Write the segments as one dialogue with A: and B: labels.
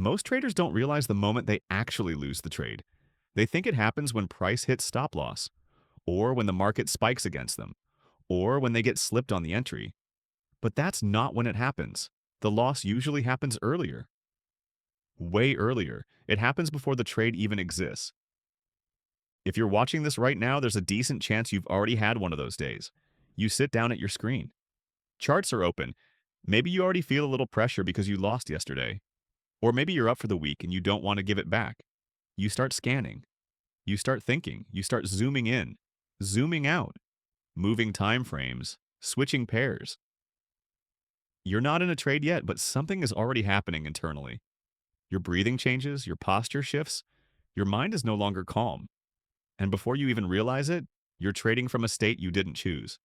A: Most traders don't realize the moment they actually lose the trade. They think it happens when price hits stop loss, or when the market spikes against them, or when they get slipped on the entry. But that's not when it happens. The loss usually happens earlier, way earlier. It happens before the trade even exists. If you're watching this right now, there's a decent chance you've already had one of those days. You sit down at your screen. Charts are open. Maybe you already feel a little pressure because you lost yesterday. Or maybe you're up for the week and you don't want to give it back. You start scanning. You start thinking. You start zooming in, zooming out, moving time frames, switching pairs. You're not in a trade yet, but something is already happening internally. Your breathing changes, your posture shifts, your mind is no longer calm. And before you even realize it, you're trading from a state you didn't choose.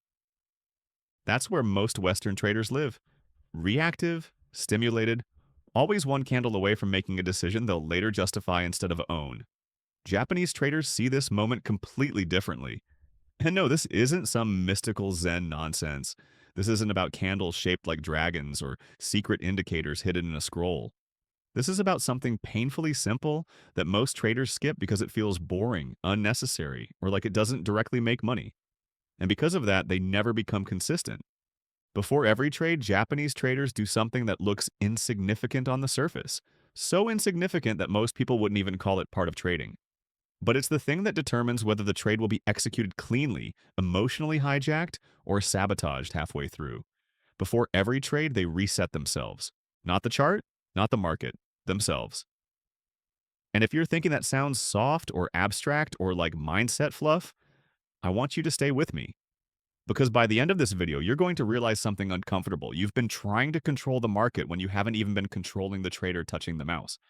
A: That's where most Western traders live. Reactive, stimulated, always one candle away from making a decision they'll later justify instead of own. Japanese traders see this moment completely differently. And no, this isn't some mystical Zen nonsense. This isn't about candles shaped like dragons or secret indicators hidden in a scroll. This is about something painfully simple that most traders skip because it feels boring, unnecessary, or like it doesn't directly make money. And because of that, they never become consistent. Before every trade, Japanese traders do something that looks insignificant on the surface. So insignificant that most people wouldn't even call it part of trading. But it's the thing that determines whether the trade will be executed cleanly, emotionally hijacked, or sabotaged halfway through. Before every trade, they reset themselves. Not the chart, not the market, themselves. And if you're thinking that sounds soft or abstract or like mindset fluff, I want you to stay with me. Because by the end of this video, you're going to realize something uncomfortable. You've been trying to control the market when you haven't even been controlling the trader touching the mouse.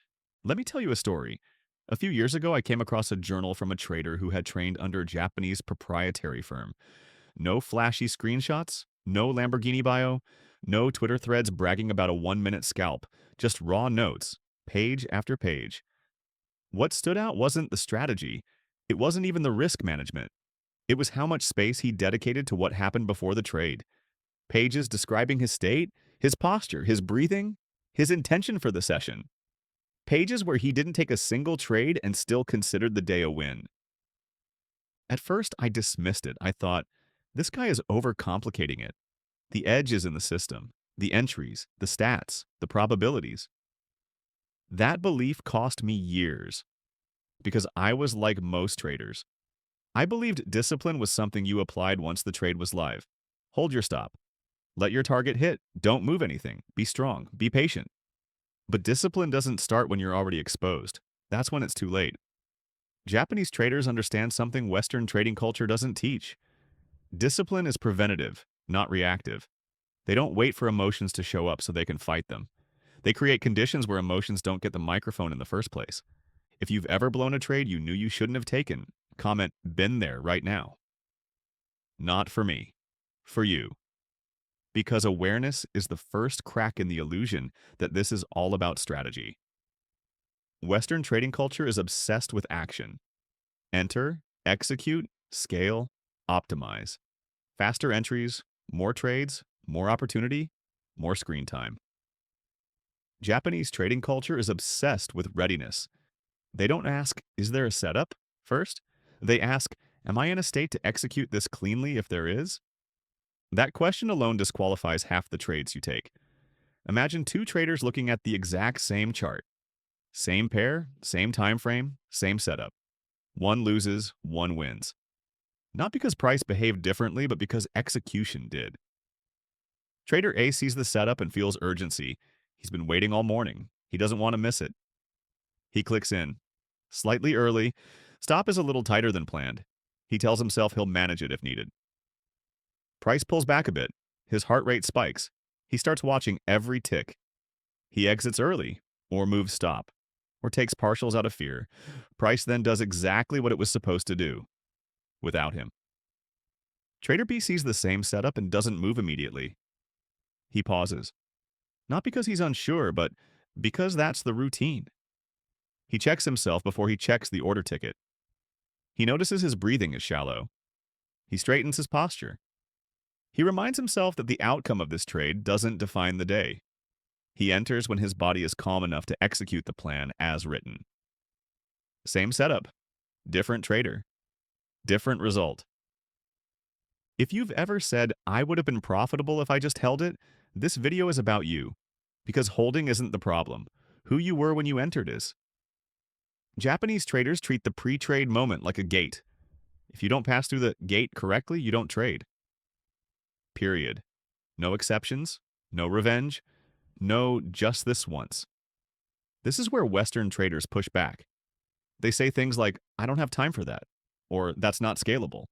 A: Let me tell you a story. A few years ago, I came across a journal from a trader who had trained under a Japanese proprietary firm. No flashy screenshots, no Lamborghini bio, no Twitter threads bragging about a 1-minute scalp, just raw notes, page after page. What stood out wasn't the strategy. It wasn't even the risk management. It was how much space he dedicated to what happened before the trade. Pages describing his state, his posture, his breathing, his intention for the session. Pages where he didn't take a single trade and still considered the day a win. At first, I dismissed it. I thought, this guy is overcomplicating it. The edge is in the system, the entries, the stats, the probabilities. That belief cost me years because I was like most traders. I believed discipline was something you applied once the trade was live. Hold your stop. Let your target hit. Don't move anything. Be strong. Be patient. But discipline doesn't start when you're already exposed. That's when it's too late. Japanese traders understand something Western trading culture doesn't teach. Discipline is preventative, not reactive. They don't wait for emotions to show up so they can fight them. They create conditions where emotions don't get the microphone in the first place. If you've ever blown a trade you knew you shouldn't have taken, comment, "Been there" right now. Not for me. For you. Because awareness is the first crack in the illusion that this is all about strategy. Western trading culture is obsessed with action. Enter, execute, scale, optimize. Faster entries, more trades, more opportunity, more screen time. Japanese trading culture is obsessed with readiness. They don't ask, "Is there a setup?" first. They ask, "Am I in a state to execute this cleanly if there is?" That question alone disqualifies half the trades you take. Imagine two traders looking at the exact same chart. Same pair, same time frame, same setup. One loses, one wins. Not because price behaved differently, but because execution did. Trader A sees the setup and feels urgency. He's been waiting all morning. He doesn't want to miss it. He clicks in. Slightly early. Stop is a little tighter than planned. He tells himself he'll manage it if needed. Price pulls back a bit. His heart rate spikes. He starts watching every tick. He exits early, or moves stop, or takes partials out of fear. Price then does exactly what it was supposed to do, without him. Trader B sees the same setup and doesn't move immediately. He pauses. Not because he's unsure, but because that's the routine. He checks himself before he checks the order ticket. He notices his breathing is shallow. He straightens his posture. He reminds himself that the outcome of this trade doesn't define the day. He enters when his body is calm enough to execute the plan as written. Same setup, different trader, different result. If you've ever said, I would have been profitable if I just held it, this video is about you. Because holding isn't the problem. Who you were when you entered is. Japanese traders treat the pre-trade moment like a gate. If you don't pass through the gate correctly, you don't trade. Period. No exceptions, no revenge, no just this once. This is where Western traders push back. They say things like, I don't have time for that, or that's not scalable,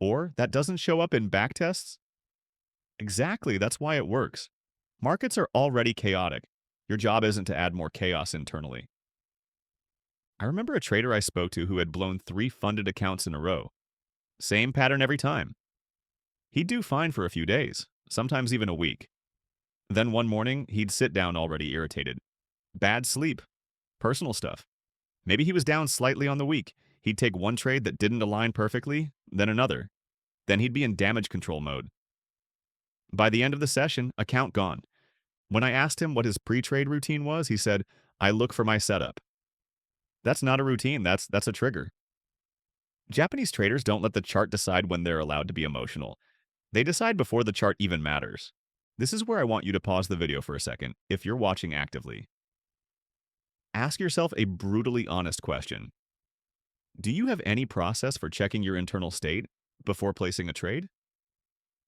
A: or that doesn't show up in backtests. Exactly, that's why it works. Markets are already chaotic. Your job isn't to add more chaos internally. I remember a trader I spoke to who had blown 3 funded accounts in a row. Same pattern every time. He'd do fine for a few days, sometimes even a week. Then one morning, he'd sit down already irritated. Bad sleep. Personal stuff. Maybe he was down slightly on the week. He'd take one trade that didn't align perfectly, then another. Then he'd be in damage control mode. By the end of the session, account gone. When I asked him what his pre-trade routine was, he said, I look for my setup. That's not a routine, that's a trigger. Japanese traders don't let the chart decide when they're allowed to be emotional. They decide before the chart even matters. This is where I want you to pause the video for a second, if you're watching actively. Ask yourself a brutally honest question. Do you have any process for checking your internal state before placing a trade?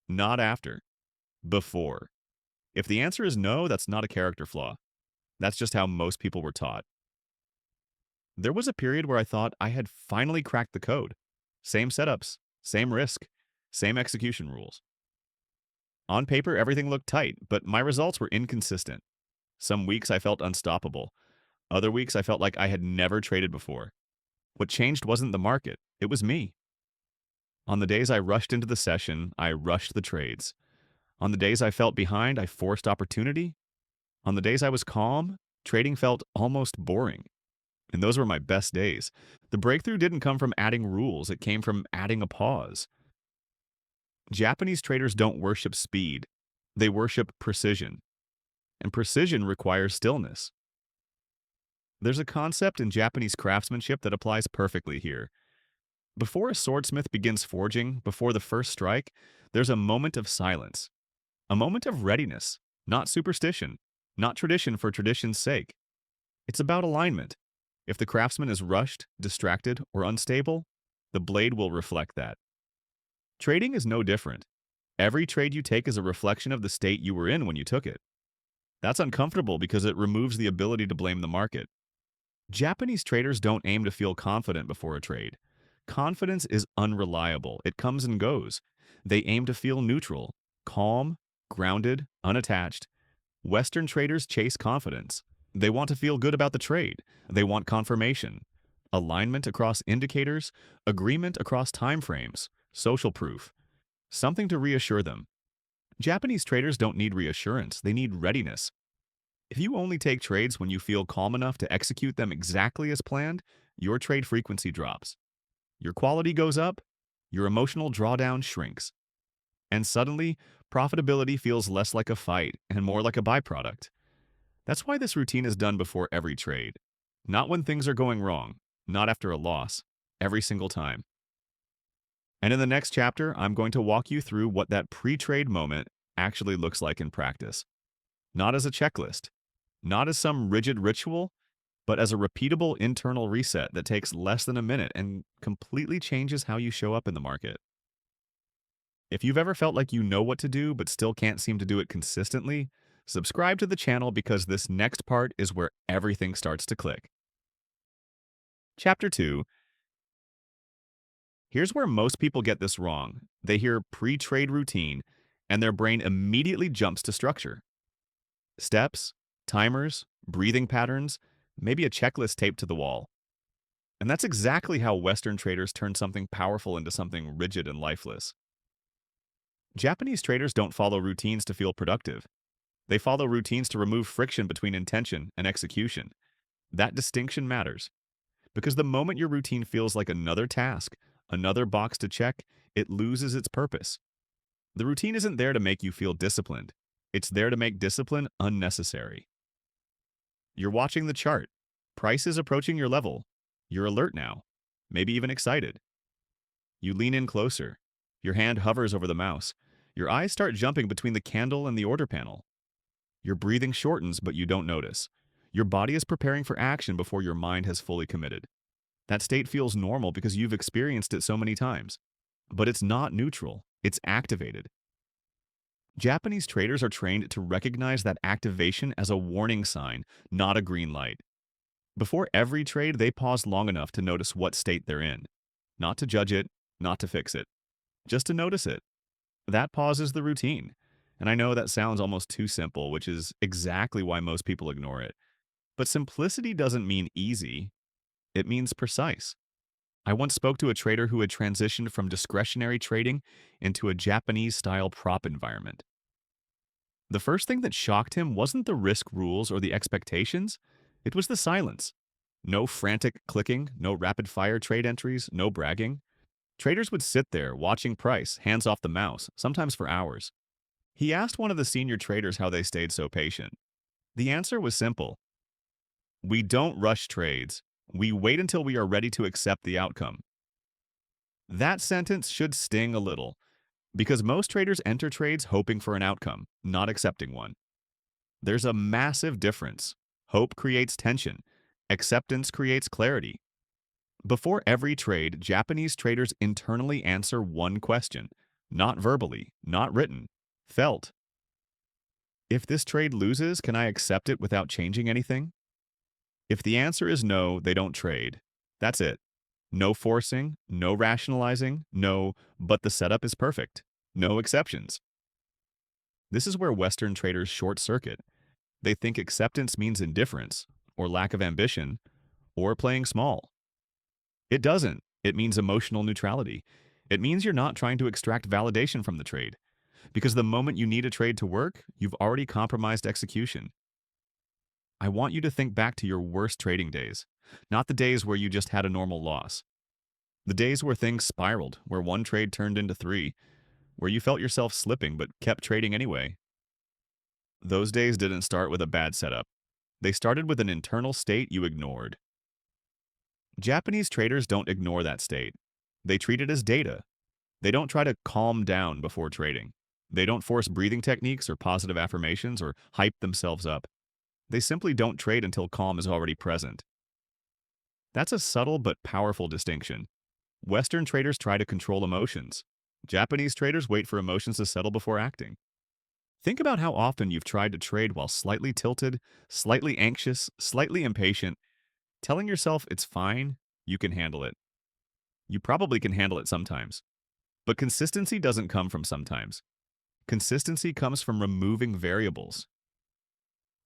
A: Not after. Before. If the answer is no, that's not a character flaw. That's just how most people were taught. There was a period where I thought I had finally cracked the code. Same setups, same risk, same execution rules. On paper, everything looked tight, but my results were inconsistent. Some weeks I felt unstoppable. Other weeks I felt like I had never traded before. What changed wasn't the market, it was me. On the days I rushed into the session, I rushed the trades. On the days I felt behind, I forced opportunity. On the days I was calm, trading felt almost boring. And those were my best days. The breakthrough didn't come from adding rules, it came from adding a pause. Japanese traders don't worship speed, they worship precision. And precision requires stillness. There's a concept in Japanese craftsmanship that applies perfectly here. Before a swordsmith begins forging, before the first strike, there's a moment of silence. A moment of readiness, not superstition, not tradition for tradition's sake. It's about alignment. If the craftsman is rushed, distracted, or unstable, the blade will reflect that. Trading is no different. Every trade you take is a reflection of the state you were in when you took it. That's uncomfortable because it removes the ability to blame the market. Japanese traders don't aim to feel confident before a trade. Confidence is unreliable. It comes and goes. They aim to feel neutral, calm, grounded, unattached. Western traders chase confidence. They want to feel good about the trade. They want confirmation, alignment across indicators, agreement across timeframes, social proof, something to reassure them. Japanese traders don't need reassurance, they need readiness. If you only take trades when you feel calm enough to execute them exactly as planned, your trade frequency drops. Your quality goes up, your emotional drawdown shrinks. And suddenly, profitability feels less like a fight and more like a byproduct. That's why this routine is done before every trade. Not when things are going wrong, not after a loss, every single time. And in the next chapter, I'm going to walk you through what that pre-trade moment actually looks like in practice. Not as a checklist, not as some rigid ritual, but as a repeatable internal reset that takes less than a minute and completely changes how you show up in the market. If you've ever felt like you know what to do but still can't seem to do it consistently, subscribe to the channel because this next part is where everything starts to click. Chapter 2. Here's where most people get this wrong. They hear pre-trade routine, and their brain immediately jumps to structure. Steps, timers, breathing patterns, maybe a checklist taped to the wall. And that's exactly how Western traders turn something powerful into something rigid and lifeless. Japanese traders don't follow routines to feel productive. They follow routines to remove friction between intention and execution. That distinction matters. Because the moment your routine feels like another task, another box to check, it loses its purpose. The routine isn't there to make you feel disciplined. It's there to make discipline unnecessary. You're watching the chart. Price is approaching your level. You're alert now, maybe even excited. You lean in closer. Your hand hovers over the mouse. Your eyes start jumping between the candle and the order panel. Your breathing shortens, but you don't notice. Your body is preparing for action before your mind has fully committed. That state feels normal because you've experienced it so many times. But it's not neutral, it's activated. Japanese traders are trained to recognize that activation as a warning sign, not a green light. Before every trade, they pause long enough to notice what state they're in. Not to judge it, not to fix it, just to notice it. That pause is the routine. And I know that sounds almost too simple, which is exactly why most people ignore it. But simplicity doesn't mean easy, it means precise. I once spoke to a trader who had transitioned from discretionary trading into a Japanese-style prop environment. The first thing that shocked him wasn't the risk rules or the expectations, it was the silence. No frantic clicking, no rapid-fire trade entries, no bragging. Traders would sit there, watching price, hands off the mouse, sometimes for hours. He asked one of the senior traders how they stayed so patient. The answer was simple. We don't rush trades. We wait until we are ready to accept the outcome. That sentence should sting a little, because most traders enter trades hoping for an outcome, not accepting one. There's a massive difference. Hope creates tension. Acceptance creates clarity. Before every trade, Japanese traders internally answer one question, not verbally, not written, felt. If this trade loses, can I accept it without changing anything? If the answer is no, they don't trade. That's it. No forcing, no rationalizing, no, but the setup is perfect. No exceptions. This is where Western traders short circuit. They think acceptance means indifference, or lack of ambition, or playing small. It doesn't. It means emotional neutrality. It means you're not trying to extract validation from the trade. Because the moment you need a trade to work, you've already compromised execution. I want you to think back to your worst trading days, not the days where you just had a normal loss. The days where things spiraled, where one trade turned into three, where you felt yourself slipping but kept trading anyway. Those days didn't start with a bad setup. They started with an internal state you ignored. Japanese traders don't ignore that state. They treat it as data. They don't try to calm down before trading. They don't force breathing techniques or positive affirmations or hype themselves up. They simply don't trade until calm is already present. That's a subtle but powerful distinction. Western traders try to control emotions. Japanese traders wait for emotions to settle before acting. Think about how often you've tried to trade while slightly tilted, slightly anxious, slightly impatient, telling yourself it's fine, you can handle it. You probably can handle it sometimes. But consistency doesn't come from sometimes. Consistency comes from removing variables.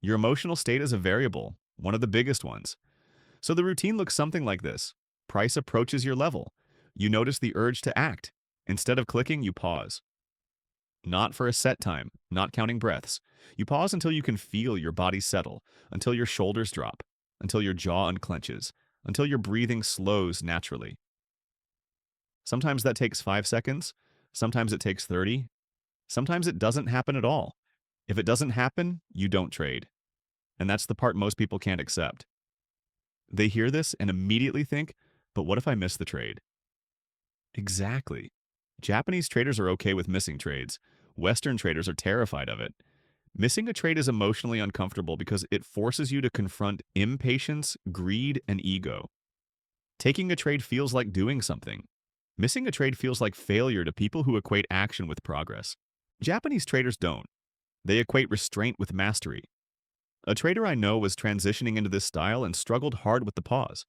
A: Your emotional state is a variable, one of the biggest ones. So the routine looks something like this. Price approaches your level. You notice the urge to act. Instead of clicking, you pause. Not for a set time, not counting breaths. You pause until you can feel your body settle, until your shoulders drop, until your jaw unclenches, until your breathing slows naturally. Sometimes that takes 5 seconds, sometimes it takes 30, sometimes it doesn't happen at all. If it doesn't happen, you don't trade. And that's the part most people can't accept. They hear this and immediately think, but what if I miss the trade? Exactly. Japanese traders are okay with missing trades. Western traders are terrified of it. Missing a trade is emotionally uncomfortable because it forces you to confront impatience, greed, and ego. Taking a trade feels like doing something. Missing a trade feels like failure to people who equate action with progress. Japanese traders don't. They equate restraint with mastery. A trader I know was transitioning into this style and struggled hard with the pause.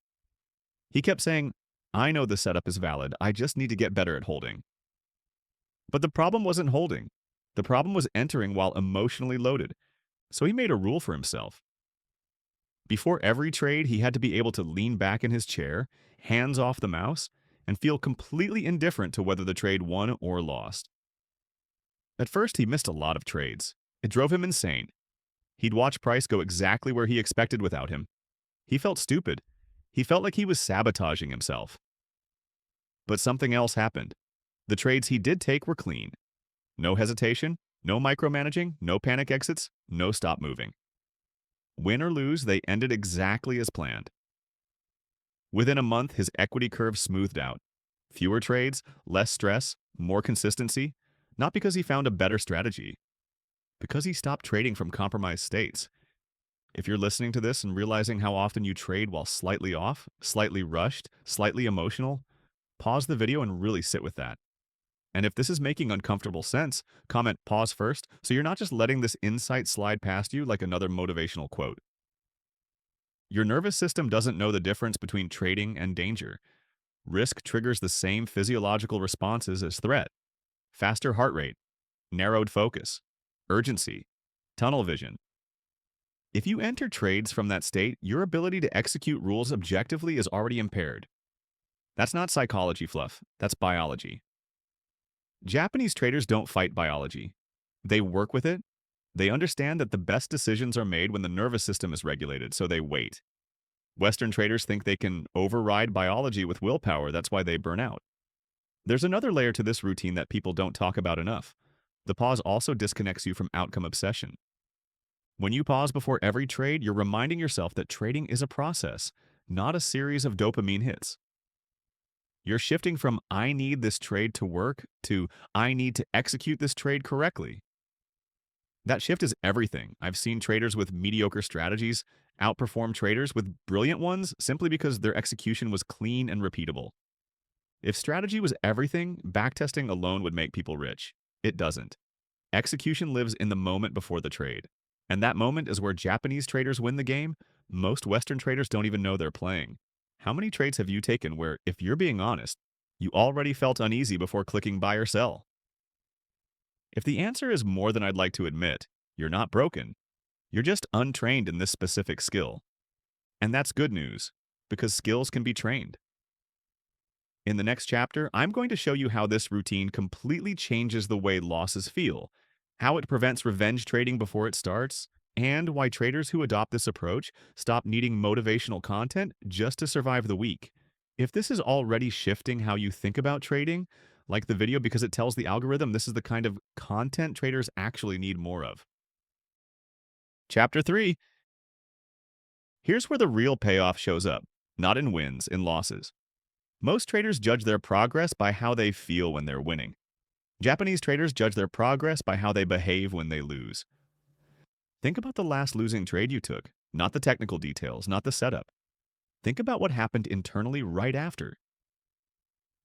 A: He kept saying, I know the setup is valid, I just need to get better at holding. But the problem wasn't holding. The problem was entering while emotionally loaded. So he made a rule for himself. Before every trade, he had to be able to lean back in his chair, hands off the mouse, and feel completely indifferent to whether the trade won or lost. At first, he missed a lot of trades. It drove him insane. He'd watch price go exactly where he expected without him. He felt stupid. He felt like he was sabotaging himself. But something else happened. The trades he did take were clean. No hesitation, No micromanaging, no panic exits, no stop moving. Win or lose, they ended exactly as planned. Within a month, his equity curve smoothed out. Fewer trades, less stress, more consistency, not because he found a better strategy, because he stopped trading from compromised states. If you're listening to this and realizing how often you trade while slightly off, slightly rushed, slightly emotional, pause the video and really sit with that. And if this is making uncomfortable sense, comment pause first so you're not just letting this insight slide past you like another motivational quote. Your nervous system doesn't know the difference between trading and danger. Risk triggers the same physiological responses as threat: faster heart rate, narrowed focus, urgency, tunnel vision. If you enter trades from that state, your ability to execute rules objectively is already impaired. That's not psychology fluff, that's biology. Japanese traders don't fight biology. They work with it. They understand that the best decisions are made when the nervous system is regulated, so they wait. Western traders think they can override biology with willpower, that's why they burn out. There's another layer to this routine that people don't talk about enough. The pause also disconnects you from outcome obsession. When you pause before every trade, you're reminding yourself that trading is a process, not a series of dopamine hits. You're shifting from "I need this trade to work" to "I need to execute this trade correctly." That shift is everything. I've seen traders with mediocre strategies outperform traders with brilliant ones simply because their execution was clean and repeatable. If strategy was everything, backtesting alone would make people rich. It doesn't. Execution lives in the moment before the trade. And that moment is where Japanese traders win the game. Most Western traders don't even know they're playing. How many trades have you taken where, if you're being honest, you already felt uneasy before clicking buy or sell? If the answer is more than I'd like to admit, you're not broken. You're just untrained in this specific skill. And that's good news, because skills can be trained. In the next chapter, I'm going to show you how this routine completely changes the way losses feel, how it prevents revenge trading before it starts, and why traders who adopt this approach stop needing motivational content just to survive the week. If this is already shifting how you think about trading, like the video because it tells the algorithm this is the kind of content traders actually need more of. Chapter 3. Here's where the real payoff shows up, not in wins, in losses. Most traders judge their progress by how they feel when they're winning. Japanese traders judge their progress by how they behave when they lose. Think about the last losing trade you took, not the technical details, not the setup. Think about what happened internally right after.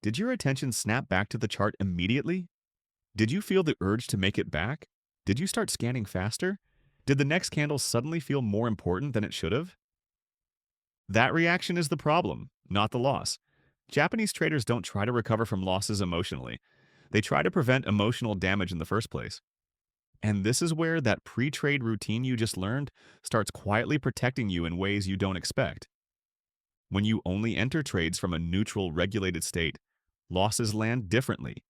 A: Did your attention snap back to the chart immediately? Did you feel the urge to make it back? Did you start scanning faster? Did the next candle suddenly feel more important than it should have? That reaction is the problem, not the loss. Japanese traders don't try to recover from losses emotionally. They try to prevent emotional damage in the first place. And this is where that pre-trade routine you just learned starts quietly protecting you in ways you don't expect. When you only enter trades from a neutral, regulated state, losses land differently.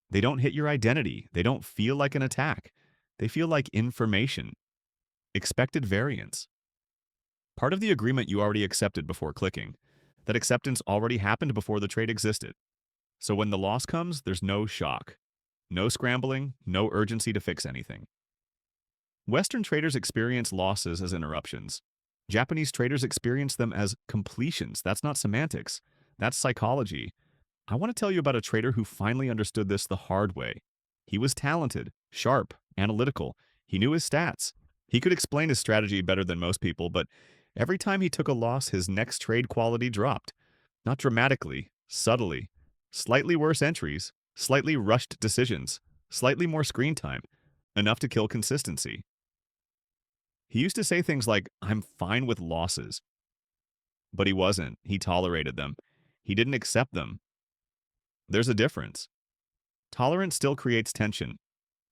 A: They don't hit your identity. They don't feel like an attack. They feel like information. Expected variance. Part of the agreement you already accepted before clicking. That acceptance already happened before the trade existed. So when the loss comes, there's no shock. No scrambling, no urgency to fix anything. Western traders experience losses as interruptions. Japanese traders experience them as completions. That's not semantics. That's psychology. I want to tell you about a trader who finally understood this the hard way. He was talented, sharp, analytical. He knew his stats. He could explain his strategy better than most people, but every time he took a loss, his next trade quality dropped. Not dramatically, subtly. Slightly worse entries, slightly rushed decisions, slightly more screen time, enough to kill consistency. He used to say things like, "I'm fine with losses." But he wasn't. He tolerated them. He didn't accept them. There's a difference. Tolerance still creates tension.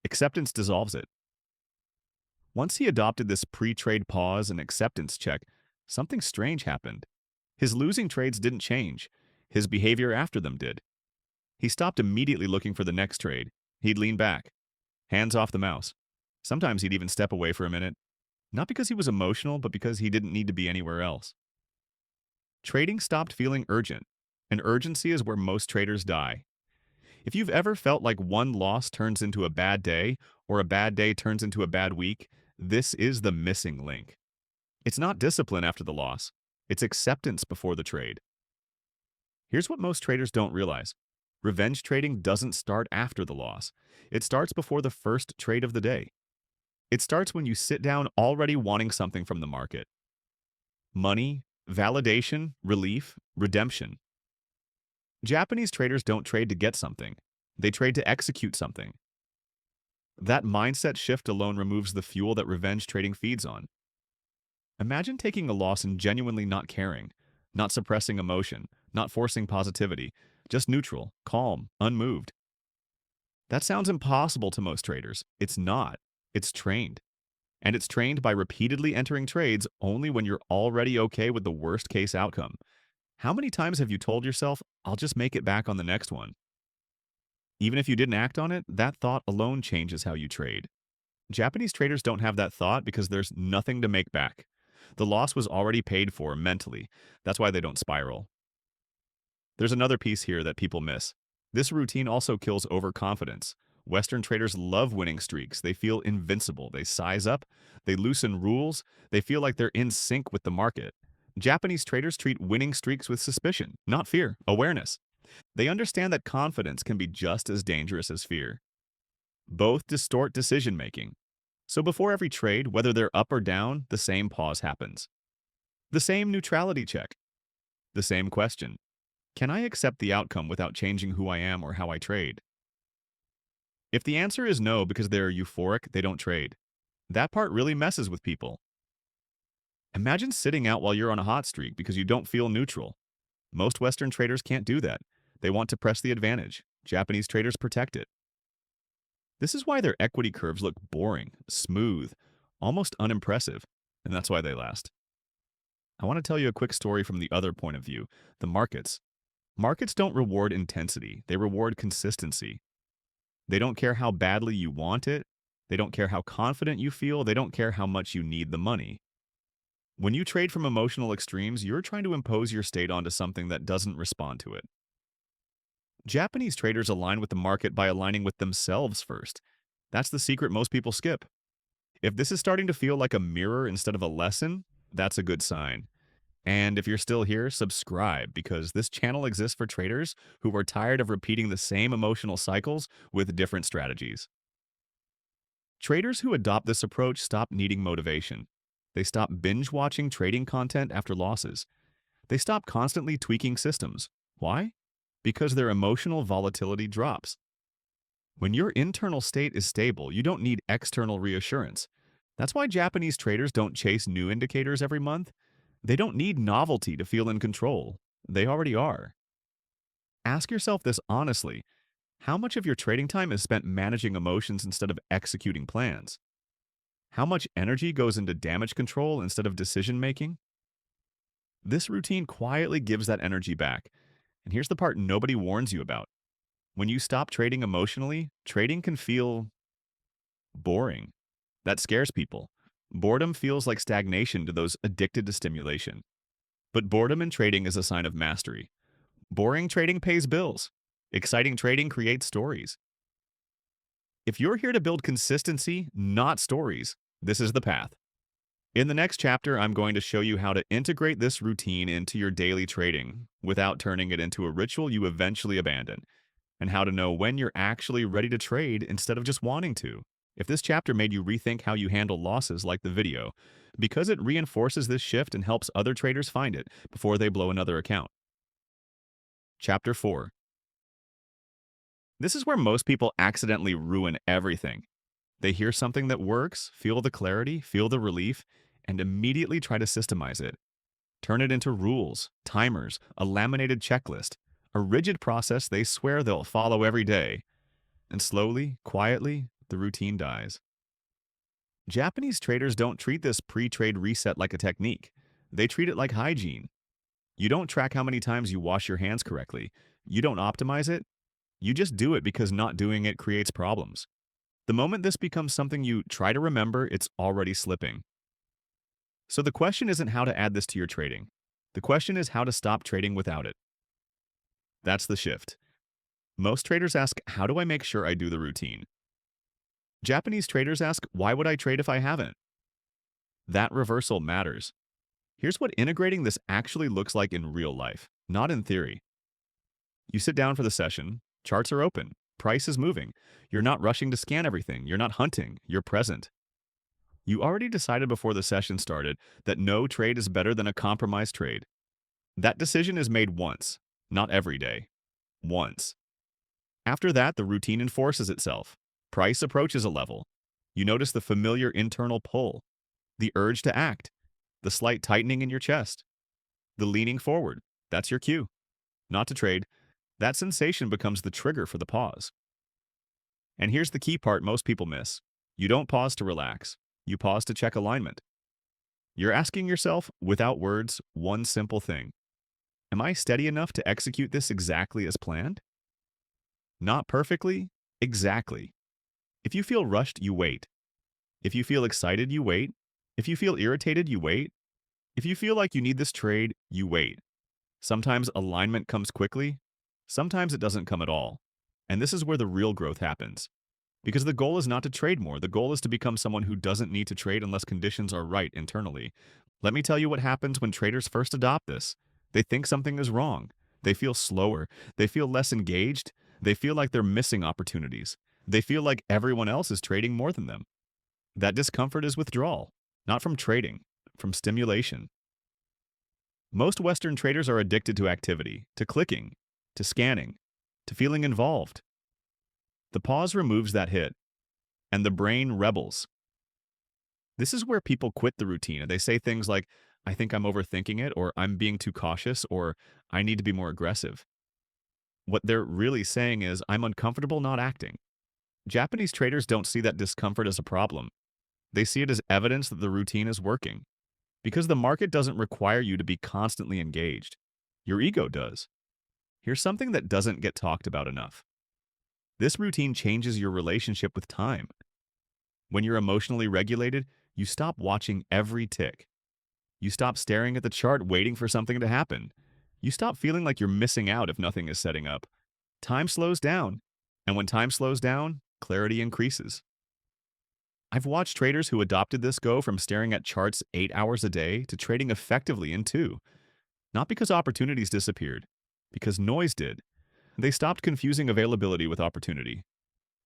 A: Acceptance dissolves it. Once he adopted this pre-trade pause and acceptance check, something strange happened. His losing trades didn't change. His behavior after them did. He stopped immediately looking for the next trade. He'd lean back, hands off the mouse. Sometimes he'd even step away for a minute, not because he was emotional, but because he didn't need to be anywhere else. Trading stopped feeling urgent, and urgency is where most traders die. If you've ever felt like one loss turns into a bad day or a bad day turns into a bad week, this is the missing link. It's not discipline after the loss, it's acceptance before the trade. Here's what most traders don't realize. Revenge trading doesn't start after the loss. It starts before the first trade of the day. It starts when you sit down already wanting something from the market. Money, validation, relief, redemption. Japanese traders don't trade to get something. They trade to execute something. That mindset shift alone removes the fuel that revenge trading feeds on. Imagine taking a loss and genuinely not caring, not suppressing emotion, not forcing positivity, just neutral, calm, unmoved. That sounds impossible to most traders. It's not. It's trained. And it's trained by repeatedly entering trades only when you're already okay with the worst case outcome. How many times have you told yourself, I'll just make it back on the next one? Even if you didn't act on it, that thought alone changes how you trade. Japanese traders don't have that thought because there's nothing to make back. The loss was already paid for mentally. That's why they don't spiral. There's another piece here that people miss. This routine also kills overconfidence. Western traders love winning streaks. They feel invincible. They size up. They loosen rules. They feel like they're in sync with the market. Japanese traders treat winning streaks with suspicion, not fear, awareness. They understand that confidence can be just as dangerous as fear. Both distort decision making. So before every trade, whether they're up or down, the same pause happens. The same neutrality check. The same question. Can I accept the outcome without changing who I am or how I trade? If the answer is no because they're euphoric, they don't trade. That part really messes with people. Imagine sitting out while you're on a hot streak because you don't feel neutral. Most Western traders can't do that. They want to press the advantage. Japanese traders protect it. This is why their equity curves look boring, smooth, almost unimpressive, and that's why they last. I want to tell you a quick story from the other point of view, the markets. Markets don't reward intensity, they reward consistency. They don't care how badly you want it, they don't care how confident you feel, they don't care how much you need the money. When you trade from emotional extremes, you're trying to impose your state onto something that doesn't respond to it. Japanese traders align with the market by aligning with themselves first. That's the secret most people skip. If this is starting to feel like a mirror instead of a lesson, that's a good sign. And if you're still here, subscribe because this channel exists for traders who are tired of repeating the same emotional cycles with different strategies. Traders who adopt this approach stop needing motivation. They stop binge-watching trading content after losses. They stop constantly tweaking systems. Why? Because their emotional volatility drops. When your internal state is stable, you don't need external reassurance. That's why Japanese traders don't chase new indicators every month. They don't need novelty to feel in control. They already are. Ask yourself this honestly. How much of your trading time is spent managing emotions instead of executing plans? How much energy goes into damage control instead of decision making? This routine quietly gives that energy back. And here's the part nobody warns you about. When you stop trading emotionally, trading can feel boring. That scares people. Boredom feels like stagnation to those addicted to stimulation. But boredom in trading is a sign of mastery. Boring trading pays bills. Exciting trading creates stories. If you're here to build consistency, not stories, this is the path. In the next chapter, I'm going to show you how to integrate this routine into your daily trading without turning it into a ritual you eventually abandon, and how to know when you're actually ready to trade instead of just wanting to. If this chapter made you rethink how you handle losses, like the video, because it reinforces this shift and helps other traders find it before they blow another account. Chapter 4. This is where most people accidentally ruin everything. They hear something that works, feel the clarity, feel the relief, and immediately try to systemize it. Turn it into rules, timers, a laminated checklist, a rigid process they swear they'll follow every day. And slowly, quietly, the routine dies. Japanese traders don't treat this pre-trade reset like a technique. They treat it like hygiene. You don't track how many times you wash your hands correctly. You don't optimize it. You just do it because not doing it creates problems. The moment this becomes something you try to remember, it's already slipping. So the question isn't how to add this to your trading. The question is how to stop trading without it. That's the shift. Most traders ask, how do I make sure I do the routine? Japanese traders ask, why would I trade if I haven't? That reversal matters. Here's what integrating this actually looks like in real life, not in theory. You sit down for the session, charts are open, price is moving. You're not rushing to scan everything, you're not hunting, you're present. You already decided before the session started that no trade is better than a compromised trade. That decision is made once, not every day. Once. After that, the routine enforces itself. Price approaches a level. You notice the familiar internal pull, the urge to act, the slight tightening in your chest, the leaning forward. That's your cue. Not to trade. That sensation becomes the trigger for the pause. And here's the key part most people miss. You don't pause to relax. You pause to check alignment. You're asking yourself, without words, one simple thing. Am I steady enough to execute this exactly as planned? Not perfectly, exactly. If you feel rushed, you wait. If you feel excited, you wait. If you feel irritated, you wait. If you feel like you need this trade, you wait. Sometimes alignment comes quickly. Sometimes it doesn't come at all. And this is where the real growth happens. Because the goal is not to trade more. The goal is to become someone who doesn't need to trade unless conditions are right internally. Let me tell you what happens when traders first adopt this. They think something is wrong. They feel slower. They feel less engaged. They feel like they're missing opportunities. They feel like everyone else is trading more than them. That discomfort is withdrawal, not from trading, from stimulation. Most Western traders are addicted to activity, to clicking, to scanning, to feeling involved. The pause removes that hit, and the brain rebels. This is where people quit the routine and they say things like, I think I'm overthinking it, or I'm being too cautious, or I need to be more aggressive. What they're really saying is, I'm uncomfortable not acting. Japanese traders don't see that discomfort as a problem. They see it as evidence that the routine is working. Because the market doesn't require you to be constantly engaged. Your ego does. Here's something that doesn't get talked about enough. This routine changes your relationship with time. When you're emotionally regulated, you stop watching every tick. You stop staring at the chart waiting for something to happen. You stop feeling like you're missing out if nothing is setting up. Time slows down. And when time slows down, clarity increases. I've watched traders who adopted this go from staring at charts 8 hours a day to trading effectively in 2. Not because opportunities disappeared, because noise did. They stopped confusing availability with opportunity.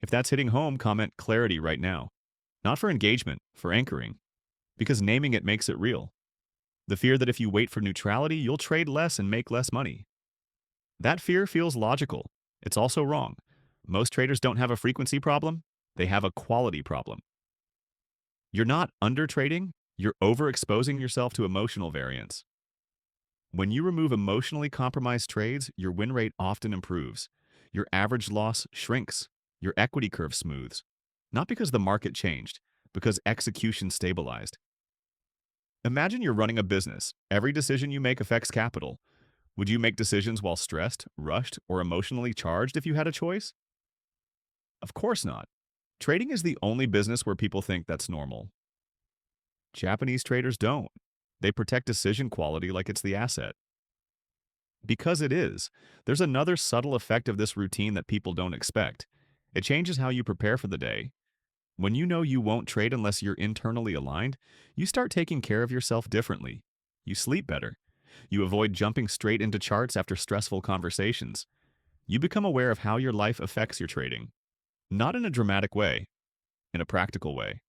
A: If that's hitting home, comment clarity right now. Not for engagement, for anchoring. Because naming it makes it real. The fear that if you wait for neutrality, you'll trade less and make less money. That fear feels logical. It's also wrong. Most traders don't have a frequency problem. They have a quality problem. You're not undertrading, you're overexposing yourself to emotional variance. When you remove emotionally compromised trades, your win rate often improves. Your average loss shrinks. Your equity curve smooths. Not because the market changed, because execution stabilized. Imagine you're running a business. Every decision you make affects capital. Would you make decisions while stressed, rushed, or emotionally charged if you had a choice? Of course not. Trading is the only business where people think that's normal. Japanese traders don't. They protect decision quality like it's the asset. Because it is, there's another subtle effect of this routine that people don't expect. It changes how you prepare for the day. When you know you won't trade unless you're internally aligned, you start taking care of yourself differently. You sleep better. You avoid jumping straight into charts after stressful conversations. You become aware of how your life affects your trading. Not in a dramatic way, in a practical way.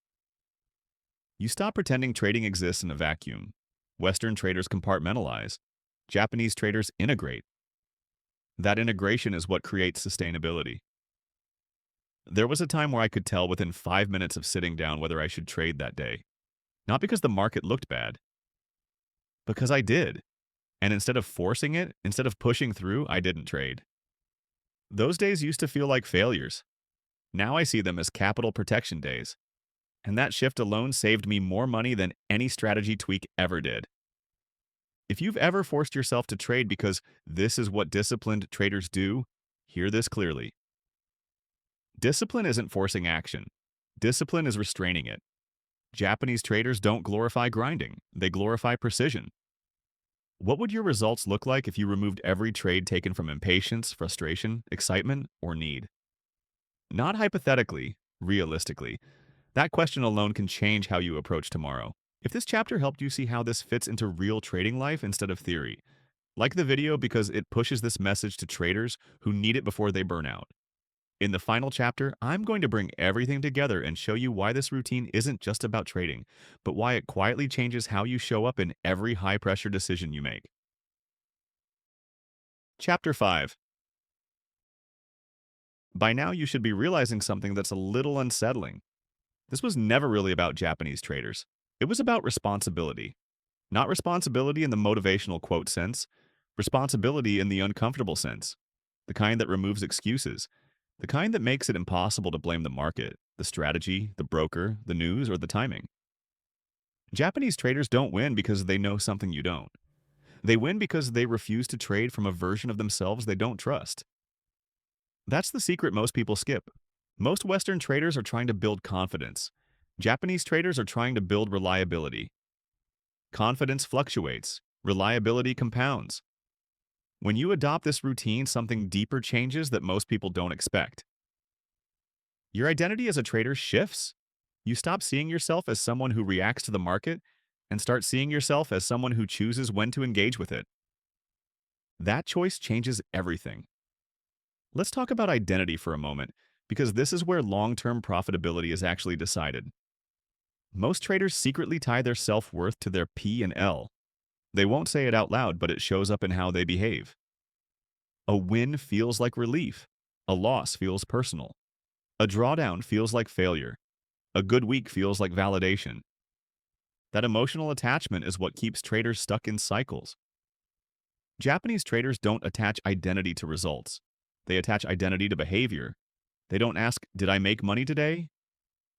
A: You stop pretending trading exists in a vacuum. Western traders compartmentalize. Japanese traders integrate. That integration is what creates sustainability. There was a time where I could tell within 5 minutes of sitting down whether I should trade that day. Not because the market looked bad, because I did. And instead of forcing it, instead of pushing through, I didn't trade. Those days used to feel like failures. Now I see them as capital protection days. And that shift alone saved me more money than any strategy tweak ever did. If you've ever forced yourself to trade because this is what disciplined traders do, hear this clearly. Discipline isn't forcing action. Discipline is restraining it. Japanese traders don't glorify grinding. They glorify precision. What would your results look like if you removed every trade taken from impatience, frustration, excitement, or need? Not hypothetically, realistically. That question alone can change how you approach tomorrow. If this chapter helped you see how this fits into real trading life instead of theory, like the video because it pushes this message to traders who need it before they burn out. In the final chapter, I'm going to bring everything together and show you why this routine isn't just about trading, but why it quietly changes how you show up in every high-pressure decision you make. Chapter 5. By now, you should be realizing something that's a little unsettling. This was never really about Japanese traders. It was about responsibility. Not responsibility in the motivational quote sense, responsibility in the uncomfortable sense, the kind that removes excuses, the kind that makes it impossible to blame the market, the strategy, the broker, the news, or the timing. Japanese traders don't win because they know something you don't. They win because they refuse to trade from a version of themselves they don't trust. That's the secret most people skip. Most Western traders are trying to build confidence. Japanese traders are trying to build reliability. Confidence fluctuates. Reliability compounds. When you adopt this routine, something deeper changes that most people don't expect. Your identity as a trader shifts. You stop seeing yourself as someone who reacts to the market and start seeing yourself as someone who chooses when to engage with it. That choice changes everything. Let's talk about identity for a moment, because this is where long-term profitability is actually decided. Most traders secretly tie their self-worth to their P and L. They won't say it out loud, but it shows up in how they behave. A win feels like relief. A loss feels personal. A drawdown feels like failure. A good week feels like validation. That emotional attachment is what keeps traders stuck in cycles. Japanese traders don't attach identity to results. They attach identity to behavior. They don't ask, did I make money today?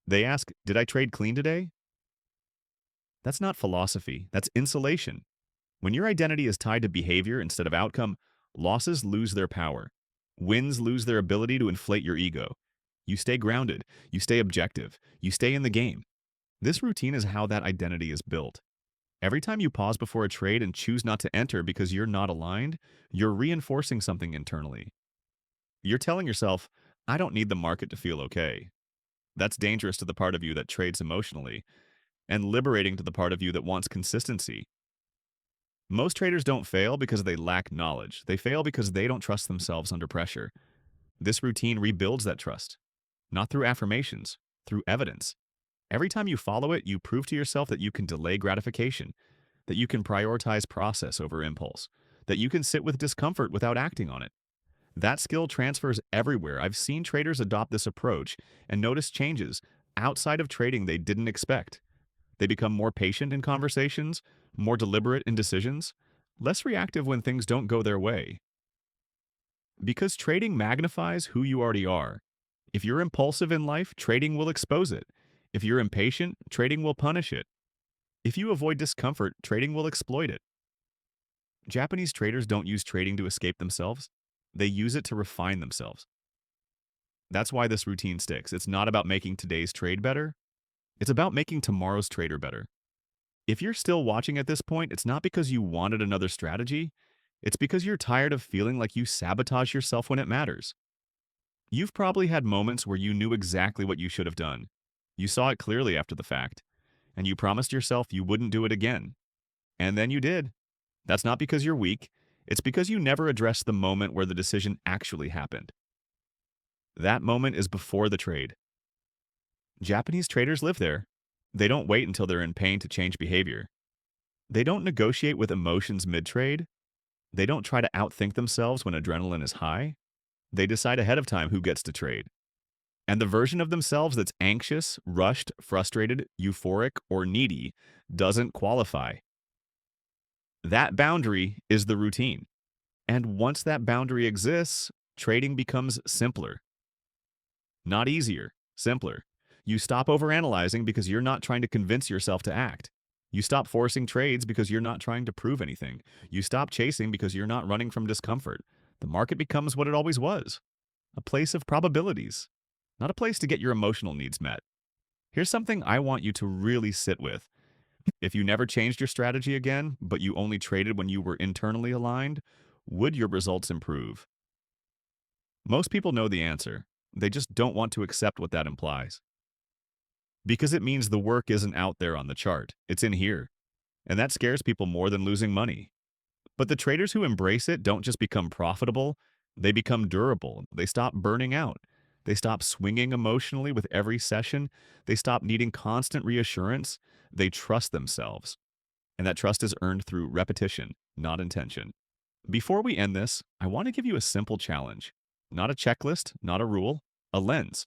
A: They ask, did I trade clean today? That's not philosophy. That's insulation. When your identity is tied to behavior instead of outcome, losses lose their power. Wins lose their ability to inflate your ego. You stay grounded. You stay objective. You stay in the game. This routine is how that identity is built. Every time you pause before a trade and choose not to enter because you're not aligned, you're reinforcing something internally. You're telling yourself, I don't need the market to feel okay. That's dangerous to the part of you that trades emotionally, and liberating to the part of you that wants consistency. Most traders don't fail because they lack knowledge. They fail because they don't trust themselves under pressure. This routine rebuilds that trust, not through affirmations, through evidence. Every time you follow it, you prove to yourself that you can delay gratification, that you can prioritize process over impulse, that you can sit with discomfort without acting on it. That skill transfers everywhere. I've seen traders adopt this approach and notice changes outside of trading they didn't expect. They become more patient in conversations, more deliberate in decisions, less reactive when things don't go their way. Because trading magnifies who you already are. If you're impulsive in life, trading will expose it. If you're impatient, trading will punish it. If you avoid discomfort, trading will exploit it. Japanese traders don't use trading to escape themselves. They use it to refine themselves. That's why this routine sticks. It's not about making today's trade better. It's about making tomorrow's trader better. If you're still watching at this point, it's not because you wanted another strategy. It's because you're tired of feeling like you sabotage yourself when it matters. You've probably had moments where you knew exactly what you should have done. You saw it clearly after the fact, and you promised yourself you wouldn't do it again. And then you did. That's not because you're weak. It's because you never addressed the moment where the decision actually happened. That moment is before the trade. Japanese traders live there. They don't wait until they're in pain to change behavior. They don't negotiate with emotions mid-trade. They don't try to outthink themselves when adrenaline is high. They decide ahead of time who gets to trade. And the version of themselves that's anxious, rushed, frustrated, euphoric, or needy doesn't qualify. That boundary is the routine. And once that boundary exists, trading becomes simpler. Not easier, simpler. You stop overanalyzing because you're not trying to convince yourself to act. You stop forcing trades because you're not trying to prove anything. You stop chasing because you're not running from discomfort. The market becomes what it always was, a place of probabilities, not a place to get your emotional needs met. Here's something I want you to really sit with. If you never changed your strategy again, but you only traded when you were internally aligned, would your results improve? Most people know the answer. They just don't want to accept what that implies. Because it means the work isn't out there on the chart, it's in here. And that scares people more than losing money. But the traders who embrace it don't just become profitable, they become durable. They stop burning out. They stop swinging emotionally with every session. They stop needing constant reassurance. They trust themselves. And that trust is earned through repetition, not intention. Before we end this, I want to give you a simple challenge. Not a checklist, not a rule, a lens.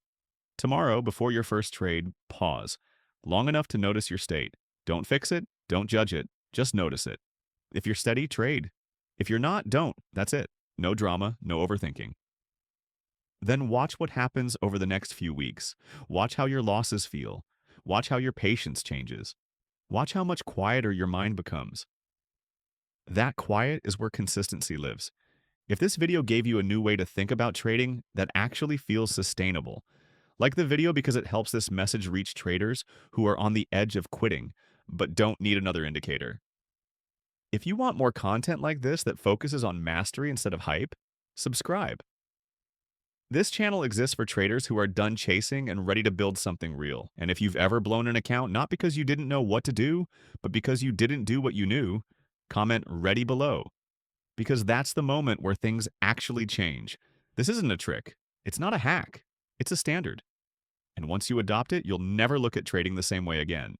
A: Tomorrow, before your first trade, pause. Long enough to notice your state. Don't fix it, don't judge it, just notice it. If you're steady, trade. If you're not, don't. That's it. No drama, no overthinking. Then watch what happens over the next few weeks. Watch how your losses feel. Watch how your patience changes. Watch how much quieter your mind becomes. That quiet is where consistency lives. If this video gave you a new way to think about trading that actually feels sustainable, like the video because it helps this message reach traders who are on the edge of quitting but don't need another indicator. If you want more content like this that focuses on mastery instead of hype, subscribe. This channel exists for traders who are done chasing and ready to build something real. And if you've ever blown an account not because you didn't know what to do, but because you didn't do what you knew, comment "ready" below. Because that's the moment where things actually change. This isn't a trick. It's not a hack. It's a standard. And once you adopt it, you'll never look at trading the same way again.